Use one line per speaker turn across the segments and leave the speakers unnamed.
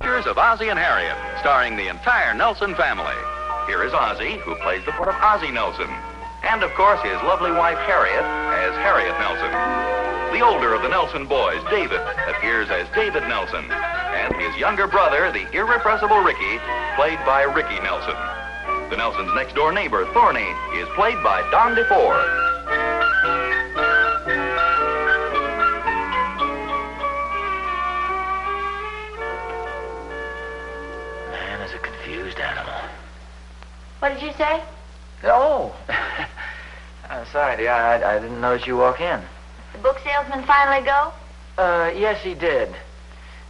Pictures of Ozzie and Harriet, starring the entire Nelson family. Here is Ozzie, who plays the part of Ozzie Nelson. And, of course, his lovely wife, Harriet, as Harriet Nelson. The older of the Nelson boys, David, appears as David Nelson. And his younger brother, the irrepressible Ricky, played by Ricky Nelson. The Nelsons' next-door neighbor, Thorny, is played by Don DeFore.
Man is a confused animal.
What did you say?
Oh, I'm sorry, dear. I didn't notice you walk in.
The book salesman finally go?
Yes, he did.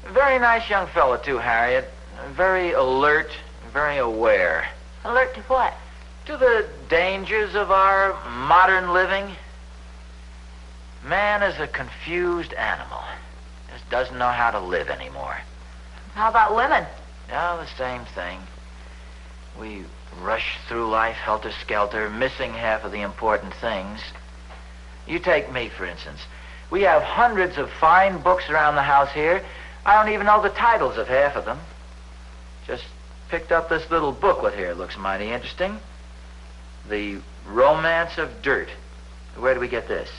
Very nice young fellow, too, Harriet. Very alert, very aware.
Alert to what?
To the dangers of our modern living. Man is a confused animal. Just doesn't know how to live anymore.
How about women?
Oh, the same thing. We rush through life helter-skelter, missing half of the important things. You take me, for instance. We have hundreds of fine books around the house here. I don't even know the titles of half of them. Just picked up this little booklet here. It looks mighty interesting. The Romance of Dirt. Where do we get this?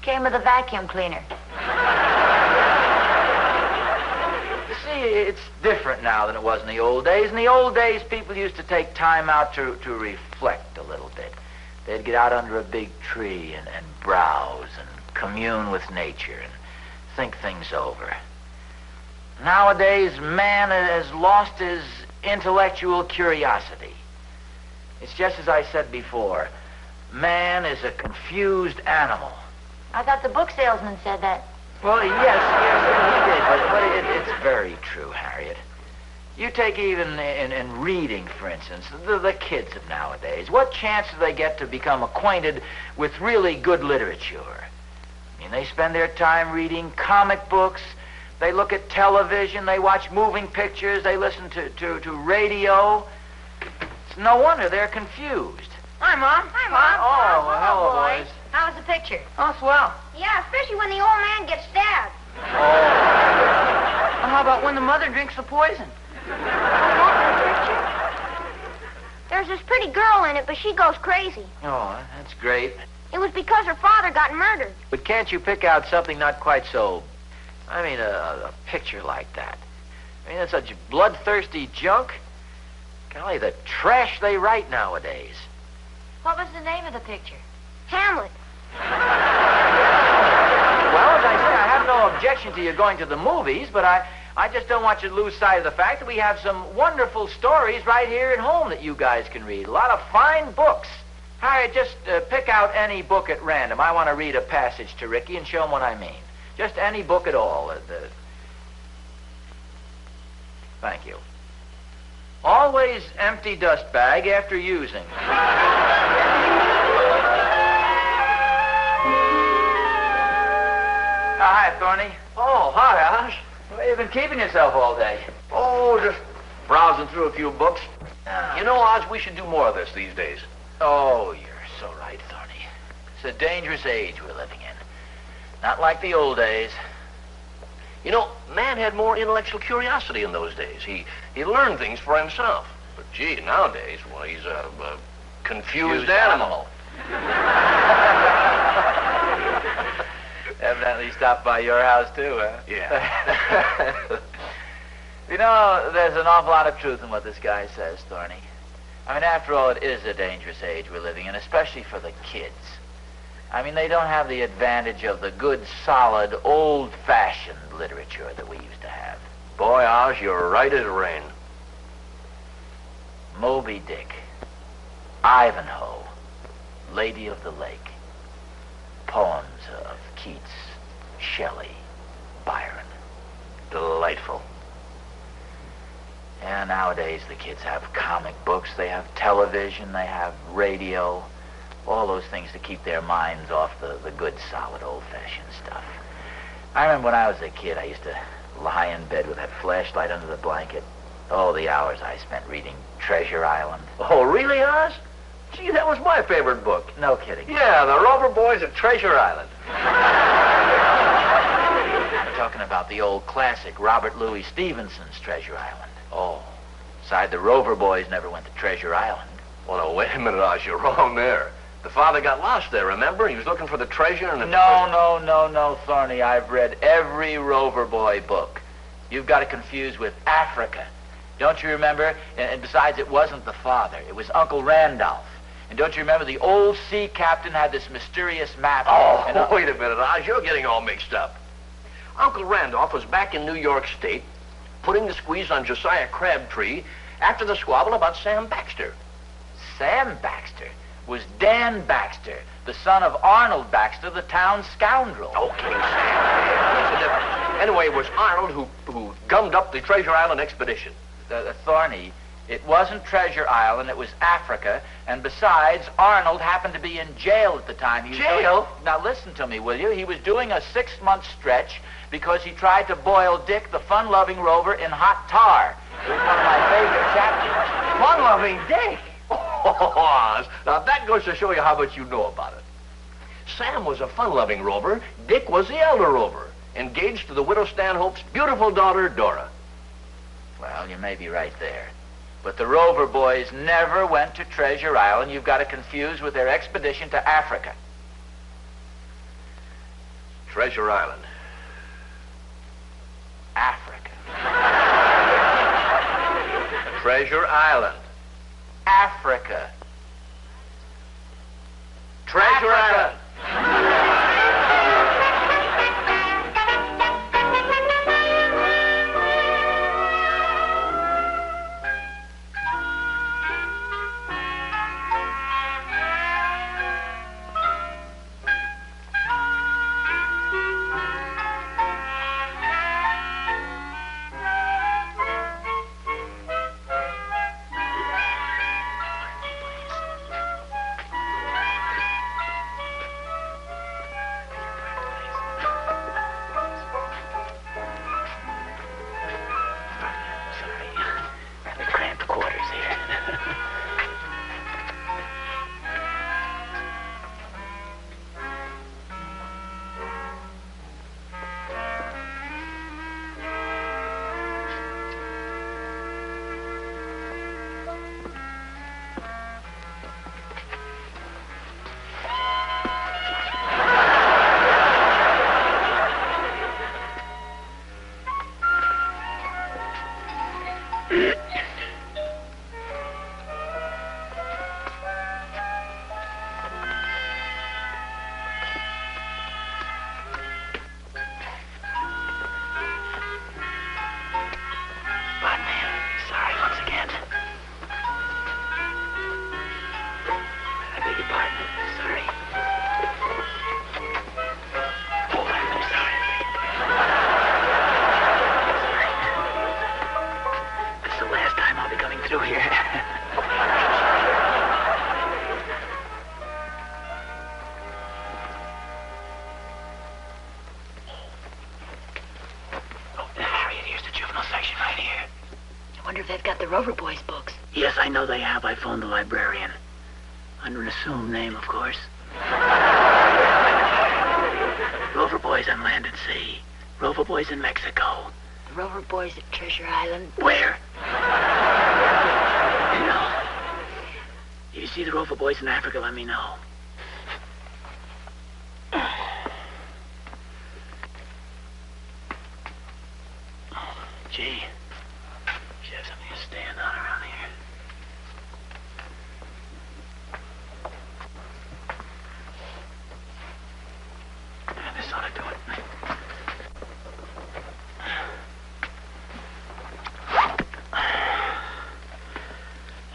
Came with a vacuum cleaner.
You see, it's different now than it was in the old days. In the old days, people used to take time out to reflect a little bit. They'd get out under a big tree and browse and commune with nature and think things over. Nowadays, man has lost his intellectual curiosity. It's just as I said before. Man is a confused animal.
I thought the book salesman said that.
Well, yes, he did, but it's very true, Harriet. You take even in reading, for instance, the kids of nowadays. What chance do they get to become acquainted with really good literature? I mean, they spend their time reading comic books, they look at television, they watch moving pictures, they listen to radio. It's no wonder they're confused.
Hi, Mom. Hi, Mom.
Oh, well, hello, boys.
How was the picture?
Oh, swell.
Yeah, especially when the old man gets stabbed.
Well, how about when the mother drinks the poison?
There's this pretty girl in it, but she goes crazy.
Oh, that's great.
It was because her father got murdered.
But can't you pick out something not quite so... I mean, a picture like that? I mean, it's such bloodthirsty junk. Golly, the trash they write nowadays.
What was the name of the picture? Hamlet.
Well, as I say, I have no objection to you going to the movies, but I just don't want you to lose sight of the fact that we have some wonderful stories right here at home that you guys can read. A lot of fine books. Harriet, just pick out any book at random. I want to read a passage to Ricky and show him what I mean. Just any book at all. Thank you. Always empty dust bag after using. Hi, Thorny.
Oh, hi, Oz.
Where you been keeping yourself all day?
Oh, just browsing through a few books.
Ah.
You know, Oz, we should do more of this these days.
Oh, you're so right, Thorny. It's a dangerous age we're living in. Not like the old days.
You know, man had more intellectual curiosity in those days. He learned things for himself. But, gee, nowadays, well, he's a confused animal.
Evidently stopped by your house, too, huh?
Yeah.
You know, there's an awful lot of truth in what this guy says, Thorny. I mean, after all, it is a dangerous age we're living in, especially for the kids. I mean, they don't have the advantage of the good, solid, old-fashioned literature that we used to have.
Boy, Oz, you're right as rain.
Moby Dick, Ivanhoe, Lady of the Lake, poems of Keats, Shelley, Byron.
Delightful.
And nowadays the kids have comic books, they have television, they have radio, all those things to keep their minds off the good, solid, old-fashioned stuff. I remember when I was a kid, I used to lie in bed with that flashlight under the blanket. Oh, the hours I spent reading Treasure Island.
Oh, really, Oz? Gee, that was my favorite book.
No kidding.
Yeah, the Rover Boys at Treasure Island.
talking about the old classic, Robert Louis Stevenson's Treasure Island.
Oh.
Besides, the Rover Boys never went to Treasure Island.
Well, no, wait a minute, Oz. You're wrong there. The father got lost there, remember? He was looking for the treasure and...
No, Thorny. I've read every Rover Boy book. You've got it confused with Africa. Don't you remember? And besides, it wasn't the father. It was Uncle Randolph. And don't you remember the old sea captain had this mysterious map?
Oh, wait a minute, Oz. You're getting all mixed up. Uncle Randolph was back in New York State putting the squeeze on Josiah Crabtree after the squabble about Sam Baxter.
Sam Baxter was Dan Baxter, the son of Arnold Baxter, the town scoundrel.
Okay, Sam. What's the difference? Anyway, it was Arnold who gummed up the Treasure Island expedition.
Thorny, it wasn't Treasure Island, it was Africa. And besides, Arnold happened to be in jail at the time.
Jail?
Now listen to me, will you? He was doing a 6-month stretch because he tried to boil Dick, the fun-loving rover, in hot tar. It was one of my favorite chapters.
Fun-loving Dick? Oh, Oz. Now, that goes to show you how much you know about it. Sam was a fun-loving rover. Dick was the elder rover, engaged to the widow Stanhope's beautiful daughter, Dora.
Well, you may be right there. But the Rover Boys never went to Treasure Island. You've got it confused with their expedition to Africa.
Treasure Island.
Africa.
Treasure Island.
Africa.
Treasure
Africa.
Island.
They've got the Rover Boys books.
Yes, I know they have. I phoned the librarian. Under an assumed name, of course. Rover Boys on land and sea. Rover Boys in Mexico.
The Rover Boys at Treasure Island.
Where? You know. If you see the Rover Boys in Africa, let me know. Gee. Should have something to stand on around here. Yeah, this ought to do it.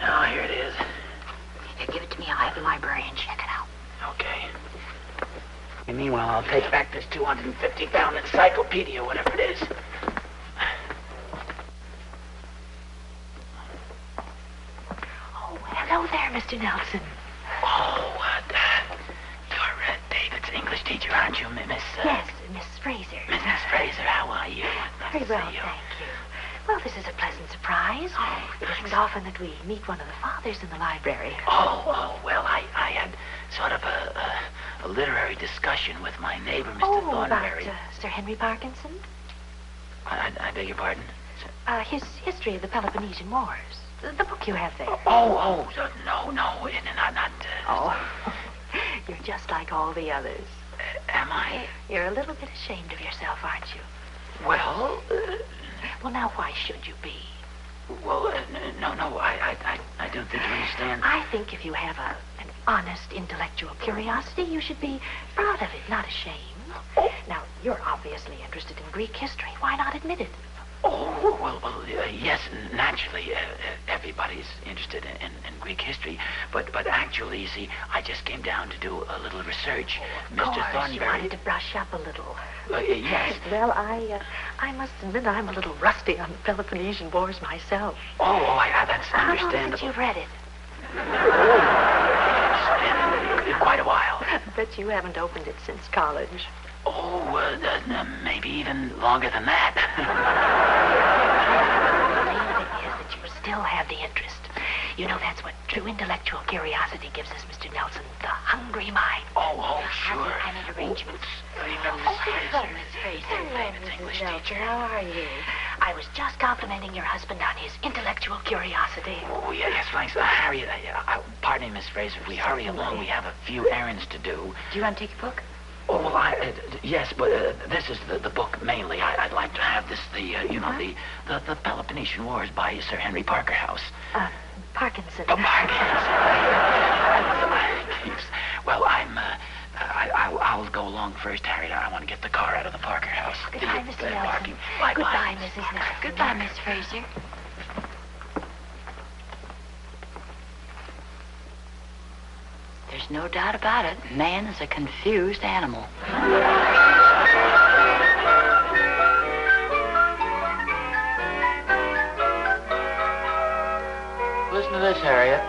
Oh, here it is.
Here, give it to me. I'll have the librarian check it out.
Okay. And meanwhile, I'll take back this 250-pound encyclopedia, whatever it is.
Hello there, Mr. Nelson.
Oh, you're David's English teacher, aren't you, Miss?
Yes, Miss Fraser.
Mrs. Fraser, how are you?
Very well, thank you. Well, this is a pleasant surprise. It isn't often that we meet one of the fathers in the library.
Oh, well, I had sort of a a literary discussion with my neighbor, Mr.
Oh,
Thornberry.
about Sir Henry Parkinson?
I beg your pardon?
His history of the Peloponnesian Wars. The book you have there.
No, not.
Oh, you're just like all the others.
Am I?
You're a little bit ashamed of yourself, aren't you?
Well,
Well, now, why should you be?
no, I don't think you understand.
I think if you have an honest intellectual curiosity, you should be proud of it, not ashamed. Now, you're obviously interested in Greek history. Why not admit it?
Yes, naturally, everybody's interested in Greek history, but actually, you see, I just came down to do a little research.
Of
Mr.
course,
Thornberry.
you wanted to brush up a little.
Yes.
Well, I must admit I'm a little rusty on the Peloponnesian Wars myself.
That's
How long
understandable.
since you've read it?
It's been quite a while.
I bet you haven't opened it since college.
Maybe even longer than that.
The main thing is that you still have the interest. You know, that's what true intellectual curiosity gives us, Mr. Nelson. The hungry mind.
Sure.
I'm in arrangements.
Hello,
Miss Fraser.
famous English teacher.
How are you? I was just complimenting your husband on his intellectual curiosity.
Yes, thanks. Harriet, pardon me, Miss Fraser, if we hurry along, we have a few errands to do.
Do you want to take a book?
Yes, but this is the book mainly. I'd like to have this, the Peloponnesian Wars by Sir Henry Parkerhouse.
Parkinson.
Parkinson. Well, I'll go along first, Harriet. I want to get the car out of the Parker house.
Goodbye, Mr. Nelson.
Parking. Bye-bye.
Goodbye, Mrs. Nelson. Goodbye, Miss Fraser.
There's no doubt about it. Man is a confused animal.
Listen to this, Harriet.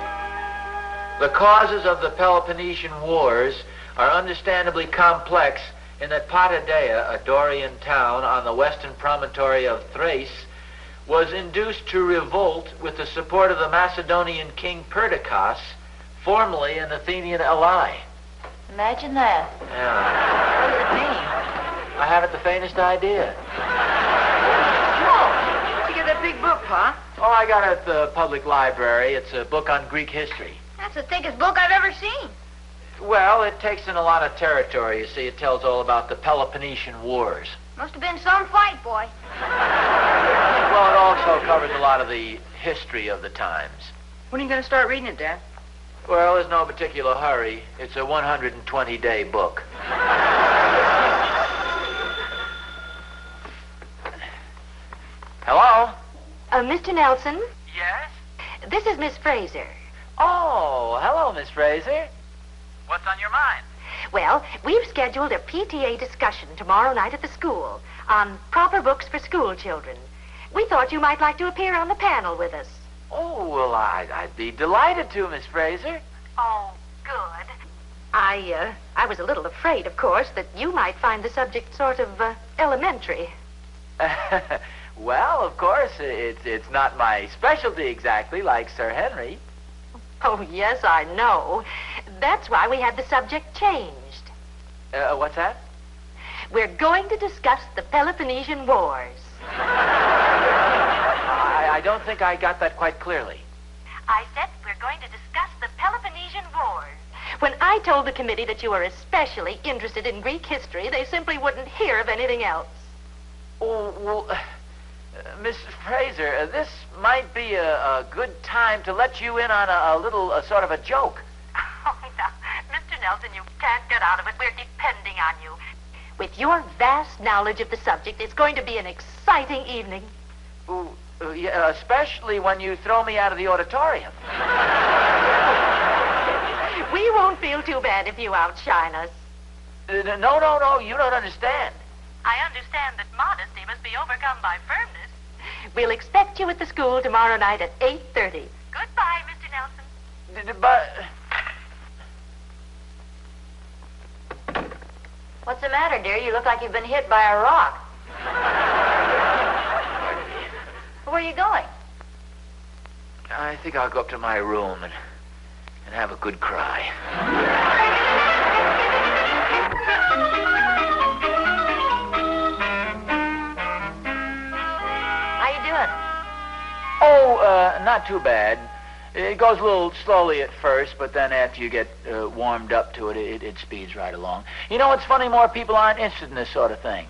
The causes of the Peloponnesian Wars are understandably complex in that Patadea, a Dorian town on the western promontory of Thrace, was induced to revolt with the support of the Macedonian king Perdiccas, formerly an Athenian ally.
Imagine that.
Yeah.
What does it mean?
I haven't the faintest idea.
Where'd you get that big book, Pa?
I got it at the public library. It's a book on Greek history.
That's the thickest book I've ever seen.
Well, it takes in a lot of territory. You see, it tells all about the Peloponnesian Wars.
Must have been some fight, boy.
Well, it also covers a lot of the history of the times.
When are you going to start reading it, Dad?
Well, there's no particular hurry. It's a 120-day book. Hello?
Mr. Nelson,
Yes?
this is Miss Fraser.
Oh, hello, Miss Fraser. What's on your mind?
Well, we've scheduled a PTA discussion tomorrow night at the school on proper books for school children. We thought you might like to appear on the panel with us.
Oh, well, I'd be delighted to, Miss Fraser.
Oh, good. I was a little afraid, of course, that you might find the subject sort of elementary.
Well, of course, it's not my specialty exactly, like Sir Henry.
Oh, yes, I know. That's why we had the subject changed.
What's that?
We're going to discuss the Peloponnesian Wars.
I don't think I got that quite clearly.
I said we're going to discuss the Peloponnesian Wars. When I told the committee that you were especially interested in Greek history, they simply wouldn't hear of anything else.
Oh, well, Miss Fraser, this might be a good time to let you in on a little sort of a joke.
Oh, no. Mr. Nelson, you can't get out of it. We're depending on you. With your vast knowledge of the subject, it's going to be an exciting evening.
Yeah, especially when you throw me out of the auditorium.
We won't feel too bad if you outshine us.
No, you don't understand.
I understand that modesty must be overcome by firmness. We'll expect you at the school tomorrow night at 8:30. Goodbye, Mr. Nelson.
But...
What's the matter, dear? You look like you've been hit by a rock. Where are you going?
I think I'll go up to my room and have a good cry. Oh, not too bad. It goes a little slowly at first, but then after you get warmed up to it, it speeds right along. You know, it's funny, more people aren't interested in this sort of thing.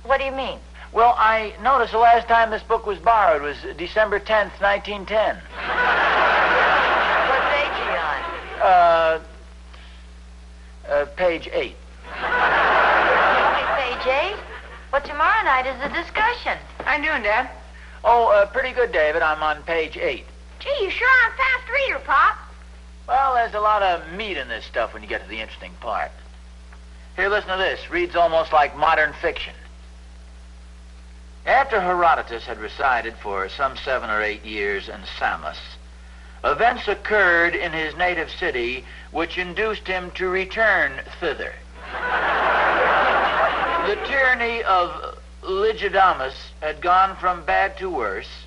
What do you mean?
Well, I noticed the last time this book was borrowed was December 10th, 1910.
What page are you on?
Page 8.
Only page 8? Well, tomorrow night is the discussion.
How you doing, Dad?
Oh, pretty good, David. I'm on page 8.
Gee, you sure are a fast reader, Pop.
Well, there's a lot of meat in this stuff when you get to the interesting part. Here, listen to this. Reads almost like modern fiction. After Herodotus had resided for some 7 or 8 years in Samos, events occurred in his native city which induced him to return thither. The tyranny of Lygidamus had gone from bad to worse,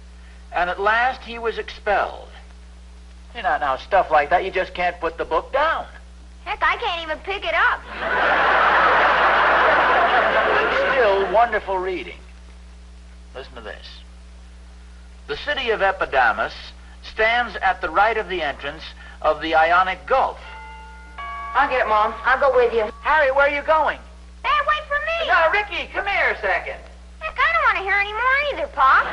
and at last he was expelled. You know, now, stuff like that, you just can't put the book down.
Heck, I can't even pick it up.
It's still wonderful reading. Listen to this. The city of Epidamnus stands at the right of the entrance of the Ionic Gulf.
I'll get it, Mom.
I'll go with you.
Harriet, where are you going?
Dad, wait for me.
No, Ricky, come here a second.
Heck, I don't want to hear any more either, Pop.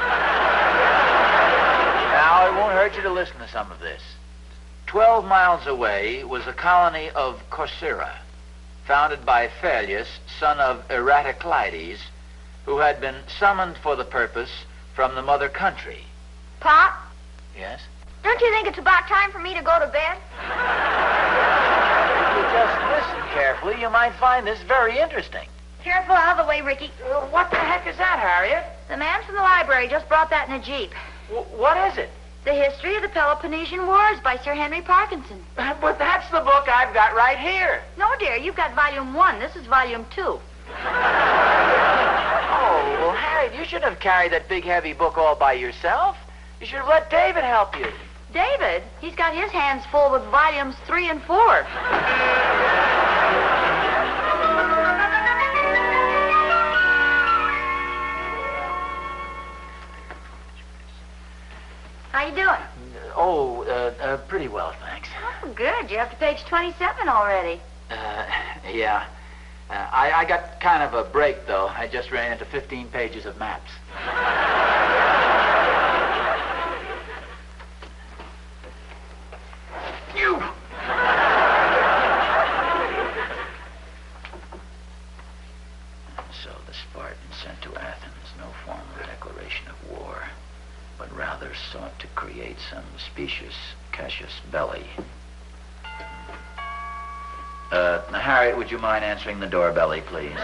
Now, it won't hurt you to listen to some of this. 12 miles away was a colony of Corcyra, founded by Phallius, son of Eratocleides, who had been summoned for the purpose from the mother country.
Pop,
Yes?
don't you think it's about time for me to go to bed?
If you just listen carefully, you might find this very interesting.
Careful, out of the way, Ricky.
What the heck is that, Harriet?
The man from the library just brought that in a jeep.
What is it?
The History of the Peloponnesian Wars by Sir Henry Parkinson.
But that's the book I've got right here.
No, dear, you've got volume 1. This is volume 2.
Oh, well, Harriet, you shouldn't have carried that big, heavy book all by yourself. You should have let David help you.
David, he's got his hands full with volumes 3 and 4. How you doing?
Oh, pretty well, thanks.
Oh, good. You're up to page 27 already.
Yeah. I got kind of a break, though. I just ran into 15 pages of maps. You! So the Spartans sent to Athens no formal declaration of war, but rather sought to create some specious casus belli. Harriet, would you mind answering the doorbell, please? Intending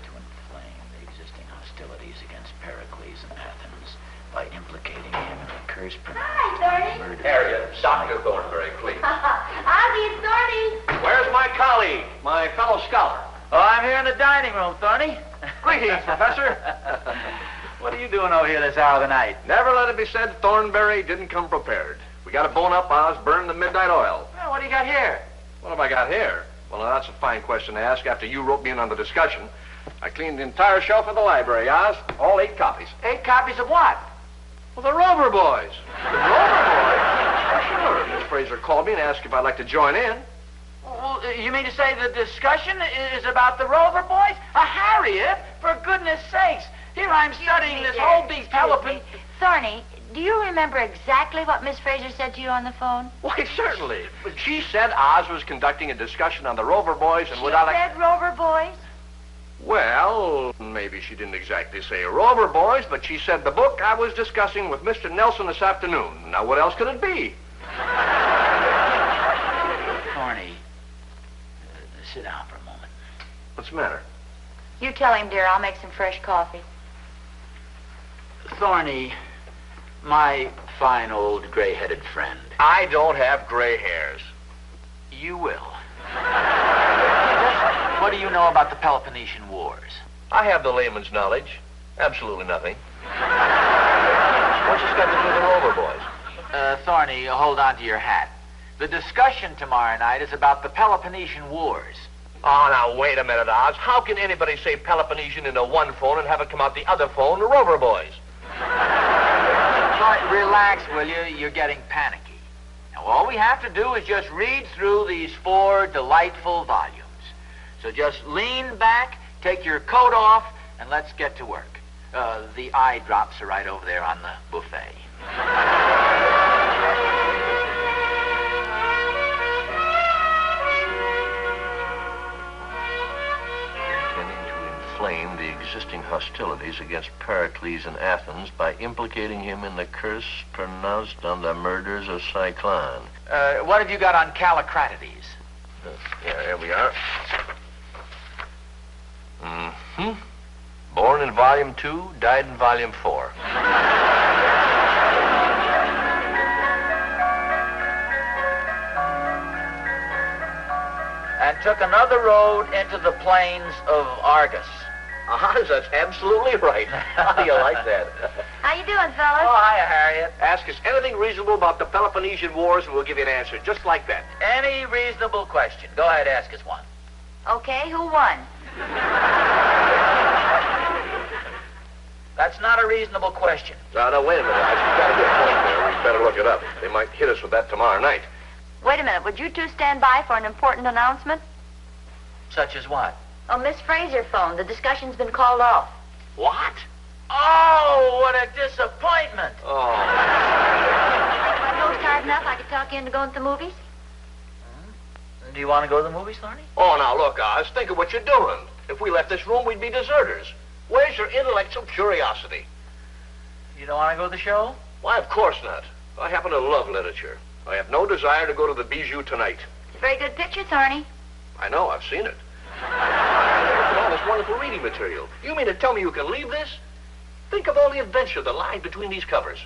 to inflame the existing hostilities against Pericles in Athens by implicating him in the curse
Hi, Thorny.
murder.
Harriet, Dr. Thornberry, please.
Ozzie, it's Thorny.
Where's my colleague, my fellow scholar?
Oh, I'm here in the dining room, Thorny.
Greetings, Professor.
What are you doing over here this hour of the night?
Never let it be said Thornberry didn't come prepared. We got to bone up, Oz, burn the midnight oil.
Well, what do you got here?
What have I got here? Well, now, that's a fine question to ask after you wrote me in on the discussion. I cleaned the entire shelf of the library, Oz. All 8 copies.
8 copies of what?
Well, the Rover Boys. The Rover Boys? Oh, sure. Miss Fraser called me and asked if I'd like to join in.
Well, you mean to say the discussion is about the Rover Boys? Harriet, for goodness sakes. Here I'm studying this whole big Peloponnesian...
Thorny, do you remember exactly what Miss Fraser said to you on the phone?
Why, certainly. But she said Oz was conducting a discussion on the Rover Boys and
She
would I like...
said Rover Boys?
Well, maybe she didn't exactly say Rover Boys, but she said the book I was discussing with Mr. Nelson this afternoon. Now, what else could it be?
Thorny, sit down for a moment.
What's the matter?
You tell him, dear. I'll make some fresh coffee.
Thorny, my fine old gray-headed friend.
I don't have gray hairs.
You will. Just what do you know about the Peloponnesian Wars?
I have the layman's knowledge. Absolutely nothing. What's this got to do with the Rover Boys?
Thorny, hold on to your hat. The discussion tomorrow night is about the Peloponnesian Wars.
Oh, now, wait a minute, Oz. How can anybody say Peloponnesian into one phone and have it come out the other phone, Rover Boys?
But relax, will you? You're getting panicky. Now, all we have to do is just read through these 4 delightful volumes. So just lean back, take your coat off, and let's get to work. The eye drops are right over there on the buffet.
Inflame the existing hostilities against Pericles in Athens by implicating him in the curse pronounced on the murders of Cyclone.
What have you got on Callicratides?
Yeah, here we are. Born in Volume 2, died in Volume 4.
And took another road into the plains of Argus.
Oz, that's absolutely right. How do you like that?
How you doing, fellas?
Oh, hiya, Harriet.
Ask us anything reasonable about the Peloponnesian Wars and we'll give you an answer, just like that.
Any reasonable question. Go ahead, ask us one.
Okay, who won?
That's not a reasonable question.
No, wait a minute, Oz. You've got a good point there. We'd better look it up. They might hit us with that tomorrow night.
Wait a minute. Would you two stand by for an important announcement?
Such as what?
Oh, Miss Fraser phoned. The discussion's been called off.
What?
Oh, what a disappointment.
Oh.
I was tired enough I could talk you into going to the movies.
Do you want to go to the movies, Thorny?
Oh, now, look, Oz, think of what you're doing. If we left this room, we'd be deserters. Where's your intellectual curiosity?
You don't want to go to the show?
Why, of course not. I happen to love literature. I have no desire to go to the Bijou tonight.
It's a very good picture, Thorny.
I know, I've seen it. Look at all this wonderful reading material. You mean to tell me you can leave this? Think of all the adventure that lies between these covers.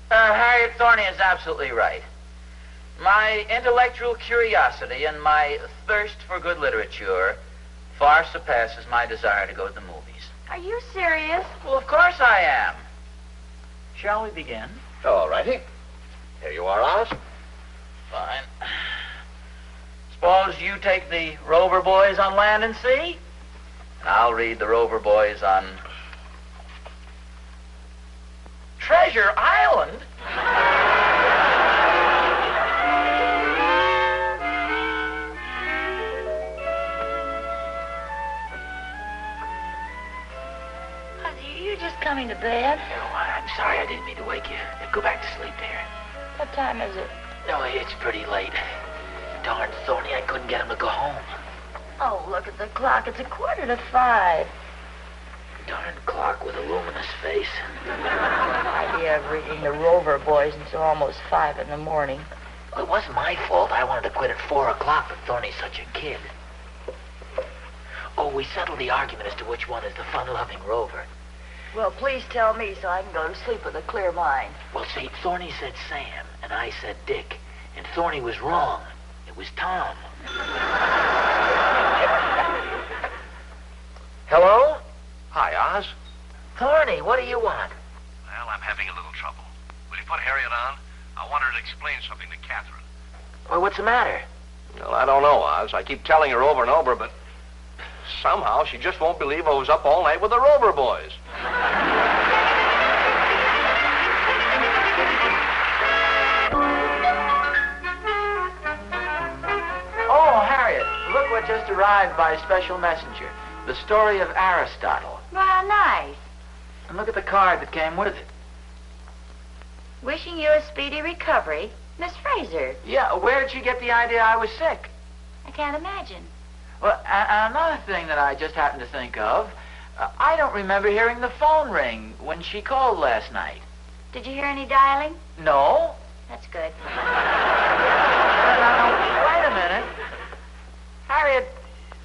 Harriet, Thorny is absolutely right. My intellectual curiosity and my thirst for good literature far surpasses my desire to go to the movies.
Are you serious?
Well, of course I am. Shall we begin?
All righty. Here you are, Oz.
Fine. Suppose you take the Rover Boys on Land and Sea, and I'll read the Rover Boys on Treasure Island.
You're just coming to bed?
Oh, I'm sorry I didn't mean to wake you. Go back to sleep there.
What time is it?
No, it's pretty late. Darn Thorny, I couldn't get him to go home.
Oh, look at the clock. It's 4:45.
Darn clock with a luminous face.
Idea of reading the Rover Boys until almost 5 in the morning.
Well, it wasn't my fault. I wanted to quit at 4 o'clock, but Thorny's such a kid. Oh, we settled the argument as to which one is the fun-loving Rover.
Well, please tell me so I can go to sleep with a clear mind.
Well, see, Thorny said Sam, and I said Dick. And Thorny was wrong. It was Tom.
Hello?
Hi, Oz.
Thorny, what do you want?
Well, I'm having a little trouble. Will you put Harriet on? I want her to explain something to Catherine.
Well, what's the matter?
Well, I don't know, Oz. I keep telling her over and over, but somehow she just won't believe I was up all night with the Rover Boys.
Oh, Harriet, look what just arrived by special messenger. The story of Aristotle.
Well, nice.
And look at the card that came with it.
Wishing you a speedy recovery, Miss Fraser.
Yeah, where'd she get the idea I was sick?
I can't imagine.
Well, another thing that I just happened to think of, I don't remember hearing the phone ring when she called last night.
Did you hear any dialing?
No?
That's good.
Now, wait a minute. Harriet,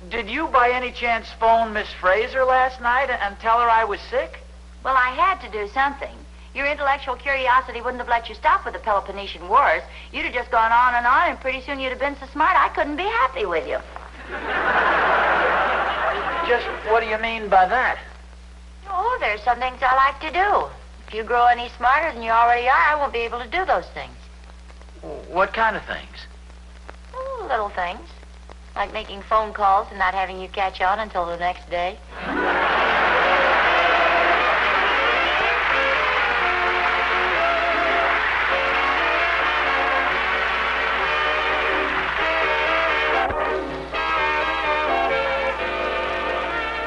did you by any chance phone Miss Fraser last night and tell her I was sick?
Well, I had to do something. Your intellectual curiosity wouldn't have let you stop with the Peloponnesian Wars. You'd have just gone on, and pretty soon you'd have been so smart I couldn't be happy with you.
Just what do you mean by that?
Oh, there's some things I like to do. If you grow any smarter than you already are, I won't be able to do those things.
What kind of things?
Oh, little things. Like making phone calls and not having you catch on until the next day.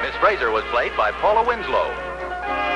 Miss Fraser was played by Paula Winslow.